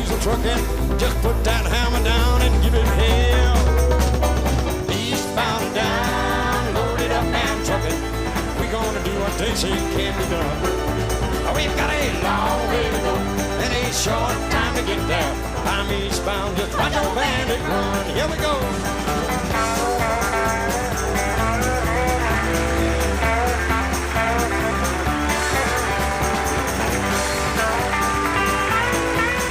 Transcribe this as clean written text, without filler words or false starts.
diesel trucking. Just put that hammer down and give it hell. Eastbound and down, load it up and truck it. We gonna do what they say can be done. We've got a long way to go and a short time to get there. I'm eastbound, just watch your bandit run. Here we go.